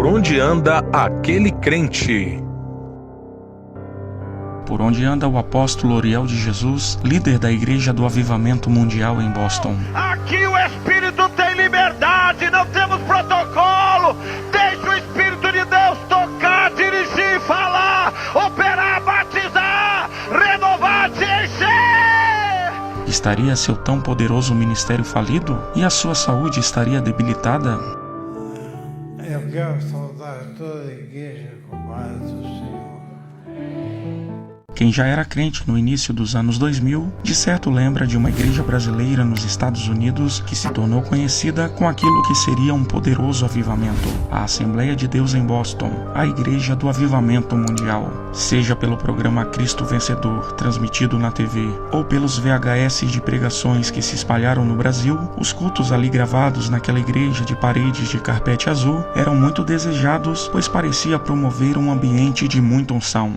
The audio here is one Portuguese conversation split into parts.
Por onde anda aquele crente? Por onde anda o apóstolo Oriel de Jesus, líder da Igreja do Avivamento Mundial em Boston. Aqui o Espírito tem liberdade, não temos protocolo. Deixa o Espírito de Deus tocar, dirigir, falar, operar, batizar, renovar, te encher. Estaria seu tão poderoso ministério falido? E a sua saúde estaria debilitada? Eu quero saudar toda a igreja com paz do Senhor. Quem já era crente no início dos anos 2000, de certo lembra de uma igreja brasileira nos Estados Unidos que se tornou conhecida com aquilo que seria um poderoso avivamento, a Assembleia de Deus em Boston, a Igreja do Avivamento Mundial. Seja pelo programa Cristo Vencedor, transmitido na TV, ou pelos VHS de pregações que se espalharam no Brasil, os cultos ali gravados naquela igreja de paredes de carpete azul eram muito desejados, pois parecia promover um ambiente de muita unção.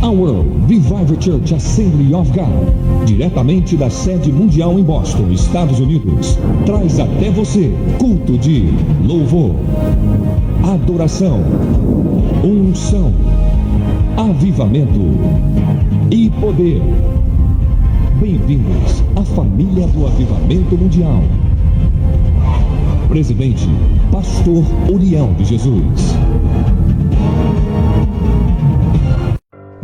A World Revival Church Assembly of God, diretamente da sede mundial em Boston, Estados Unidos, traz até você culto de louvor, adoração, unção, avivamento e poder. Bem-vindos à família do Avivamento Mundial. Presidente, Pastor Oriel de Jesus.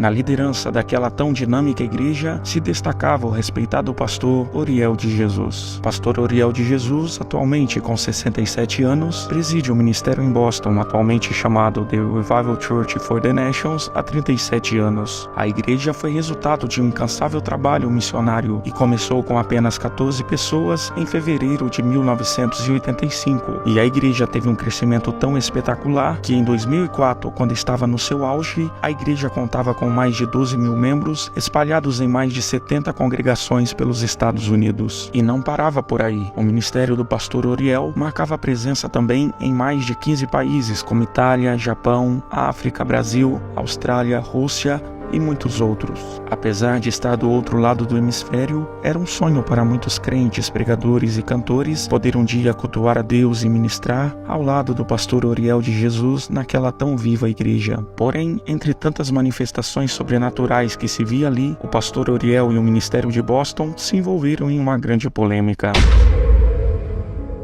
Na liderança daquela tão dinâmica igreja se destacava o respeitado pastor Oriel de Jesus. Pastor Oriel de Jesus, atualmente com 67 anos, preside o ministério em Boston, atualmente chamado The Revival Church for the Nations, há 37 anos. A igreja foi resultado de um incansável trabalho missionário e começou com apenas 14 pessoas em fevereiro de 1985. E a igreja teve um crescimento tão espetacular que em 2004, quando estava no seu auge, a igreja contava com mais de 12 mil membros, espalhados em mais de 70 congregações pelos Estados Unidos. E não parava por aí. O ministério do pastor Oriel marcava presença também em mais de 15 países, como Itália, Japão, África, Brasil, Austrália, Rússia e muitos outros. Apesar de estar do outro lado do hemisfério, era um sonho para muitos crentes, pregadores e cantores poder um dia cultuar a Deus e ministrar ao lado do pastor Oriel de Jesus naquela tão viva igreja. Porém, entre tantas manifestações sobrenaturais que se via ali, o pastor Oriel e o ministério de Boston se envolveram em uma grande polêmica.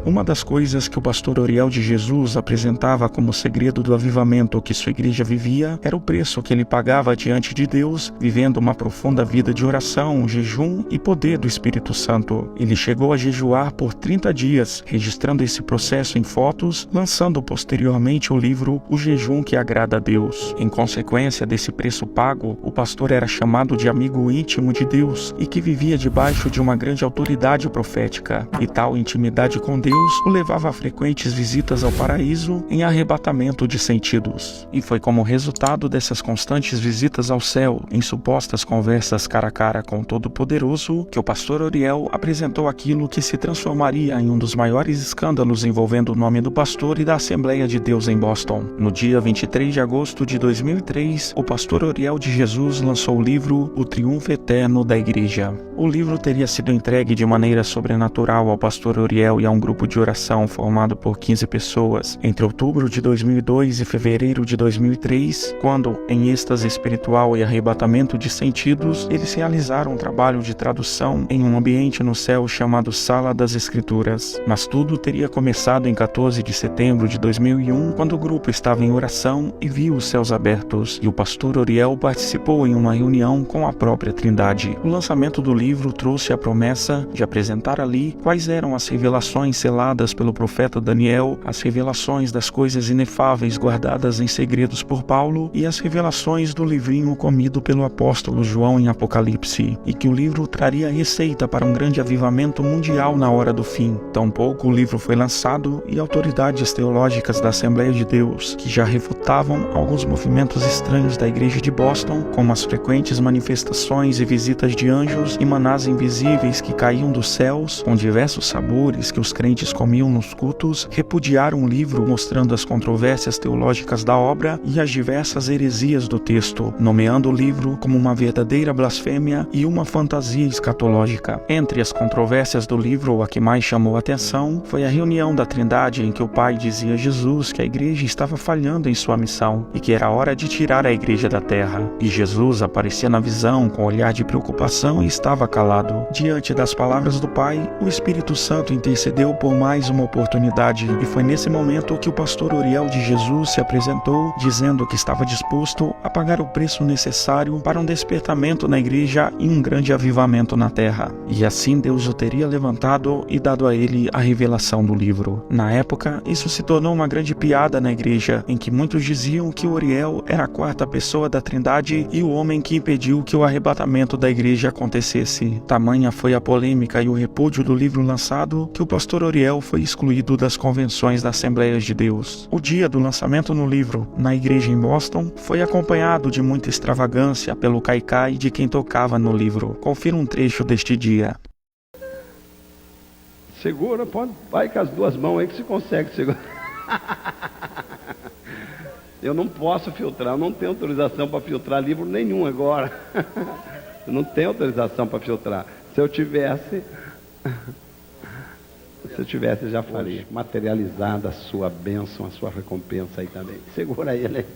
Uma das coisas que o pastor Oriel de Jesus apresentava como segredo do avivamento que sua igreja vivia era o preço que ele pagava diante de Deus, vivendo uma profunda vida de oração, jejum e poder do Espírito Santo. Ele chegou a jejuar por 30 dias, registrando esse processo em fotos, lançando posteriormente o livro O Jejum que Agrada a Deus. Em consequência desse preço pago, o pastor era chamado de amigo íntimo de Deus e que vivia debaixo de uma grande autoridade profética. E tal intimidade com Deus o levava a frequentes visitas ao paraíso em arrebatamento de sentidos. E foi como resultado dessas constantes visitas ao céu, em supostas conversas cara a cara com o Todo-Poderoso, que o pastor Oriel apresentou aquilo que se transformaria em um dos maiores escândalos envolvendo o nome do pastor e da Assembleia de Deus em Boston. No dia 23 de agosto de 2003, o pastor Oriel de Jesus lançou o livro O Triunfo Eterno da Igreja. O livro teria sido entregue de maneira sobrenatural ao pastor Oriel e a um grupo de oração formado por 15 pessoas entre outubro de 2002 e fevereiro de 2003, quando, em êxtase espiritual e arrebatamento de sentidos, eles realizaram um trabalho de tradução em um ambiente no céu chamado Sala das Escrituras. Mas tudo teria começado em 14 de setembro de 2001, quando o grupo estava em oração e viu os céus abertos, e o pastor Oriel participou em uma reunião com a própria Trindade. O lançamento do livro trouxe a promessa de apresentar ali quais eram as revelações seladas pelo profeta Daniel, as revelações das coisas inefáveis guardadas em segredos por Paulo e as revelações do livrinho comido pelo apóstolo João em Apocalipse, e que o livro traria receita para um grande avivamento mundial na hora do fim. Tampouco o livro foi lançado e autoridades teológicas da Assembleia de Deus, que já refutavam alguns movimentos estranhos da igreja de Boston, como as frequentes manifestações e visitas de anjos e manás invisíveis que caíam dos céus com diversos sabores que os crentes crentes comiam nos cultos, repudiaram o livro mostrando as controvérsias teológicas da obra e as diversas heresias do texto, nomeando o livro como uma verdadeira blasfêmia e uma fantasia escatológica. Entre as controvérsias do livro, a que mais chamou a atenção foi a reunião da Trindade em que o Pai dizia a Jesus que a igreja estava falhando em sua missão e que era hora de tirar a igreja da terra. E Jesus aparecia na visão com um olhar de preocupação e estava calado. Diante das palavras do Pai, o Espírito Santo intercedeu por mais uma oportunidade e foi nesse momento que o pastor Uriel de Jesus se apresentou, dizendo que estava disposto a pagar o preço necessário para um despertamento na igreja e um grande avivamento na terra. E assim Deus o teria levantado e dado a ele a revelação do livro. Na época, isso se tornou uma grande piada na igreja, em que muitos diziam que Uriel era a quarta pessoa da Trindade e o homem que impediu que o arrebatamento da igreja acontecesse. Tamanha foi a polêmica e o repúdio do livro lançado que o pastor Uriel foi excluído das convenções da Assembleias de Deus. O dia do lançamento no livro, na igreja em Boston, foi acompanhado de muita extravagância pelo caicai de quem tocava no livro. Confira um trecho deste dia. Segura, pode, vai com as duas mãos aí que você consegue segurar. Eu não posso filtrar, eu não tenho autorização para filtrar livro nenhum agora. Eu não tenho autorização para filtrar. Se eu tivesse, já faria. Materializada a sua bênção, a sua recompensa aí também. Segura ele.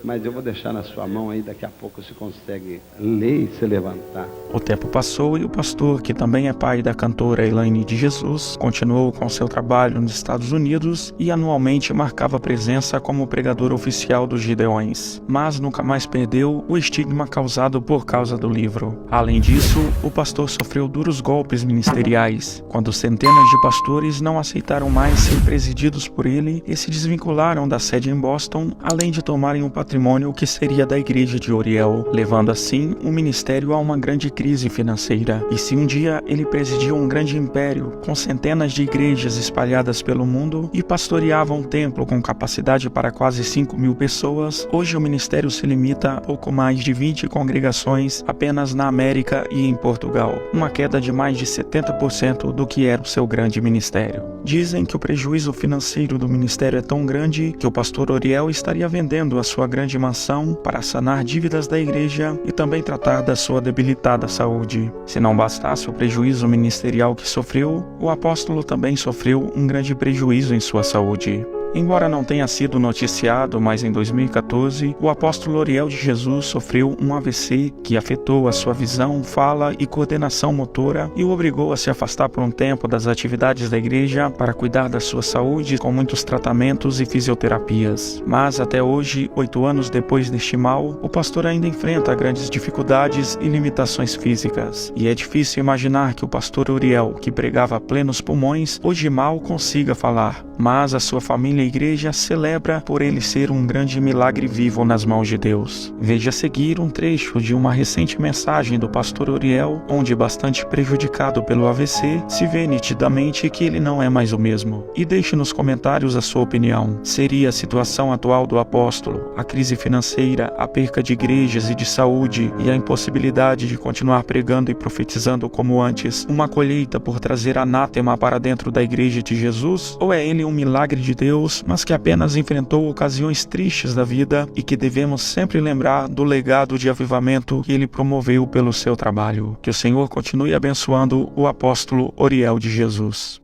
Mas eu vou deixar na sua mão aí, daqui a pouco você consegue ler e se levantar. O tempo passou e o pastor, que também é pai da cantora Elaine de Jesus, continuou com seu trabalho nos Estados Unidos e anualmente marcava presença como pregador oficial dos Gideões, mas nunca mais perdeu o estigma causado por causa do livro. Além disso, o pastor sofreu duros golpes ministeriais, quando centenas de pastores não aceitaram mais ser presididos por ele e se desvincularam da sede em Boston, além de tomarem o patrimônio que seria da igreja de Uriel, levando assim o ministério a uma grande crise financeira. E se um dia ele presidia um grande império, com centenas de igrejas espalhadas pelo mundo e pastoreava um templo com capacidade para quase 5.000 pessoas, hoje o ministério se limita a pouco mais de 20 congregações apenas na América e em Portugal, uma queda de mais de 70% do que era o seu grande ministério. Dizem que o prejuízo financeiro do ministério é tão grande que o pastor Uriel estaria vendendo a sua grande mansão para sanar dívidas da igreja e também tratar da sua debilitada saúde. Se não bastasse o prejuízo ministerial que sofreu, o apóstolo também sofreu um grande prejuízo em sua saúde. Embora não tenha sido noticiado, mas em 2014, o apóstolo Uriel de Jesus sofreu um AVC que afetou a sua visão, fala e coordenação motora e o obrigou a se afastar por um tempo das atividades da igreja para cuidar da sua saúde com muitos tratamentos e fisioterapias. Mas até hoje, 8 anos depois deste mal, o pastor ainda enfrenta grandes dificuldades e limitações físicas. E é difícil imaginar que o pastor Uriel, que pregava a plenos pulmões, hoje mal consiga falar. Mas a sua família e a igreja celebra por ele ser um grande milagre vivo nas mãos de Deus. Veja a seguir um trecho de uma recente mensagem do pastor Uriel, onde, bastante prejudicado pelo AVC, se vê nitidamente que ele não é mais o mesmo. E deixe nos comentários a sua opinião. Seria a situação atual do apóstolo, a crise financeira, a perca de igrejas e de saúde e a impossibilidade de continuar pregando e profetizando como antes, uma colheita por trazer anátema para dentro da igreja de Jesus? Ou é ele um milagre de Deus, mas que apenas enfrentou ocasiões tristes da vida e que devemos sempre lembrar do legado de avivamento que ele promoveu pelo seu trabalho? Que o Senhor continue abençoando o apóstolo Uriel de Jesus.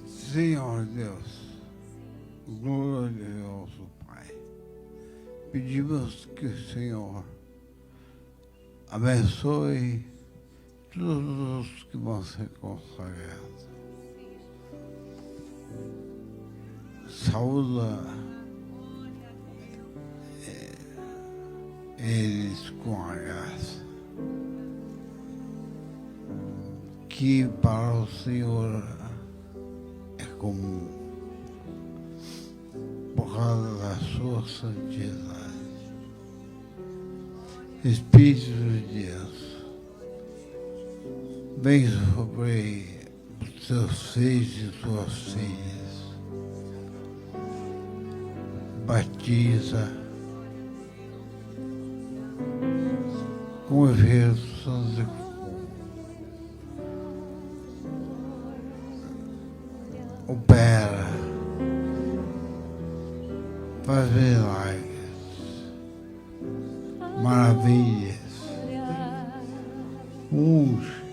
Senhor Deus, glorioso Pai, pedimos que o Senhor abençoe todos os que vão ser consagrados. Saúda eles com a graça que para o Senhor é comum, por causa da sua santidade. Espírito de Deus, vem sobre os teus filhos e tuas filhas. Batiza com o Espírito Santo faz milagres, maravilhas. Uns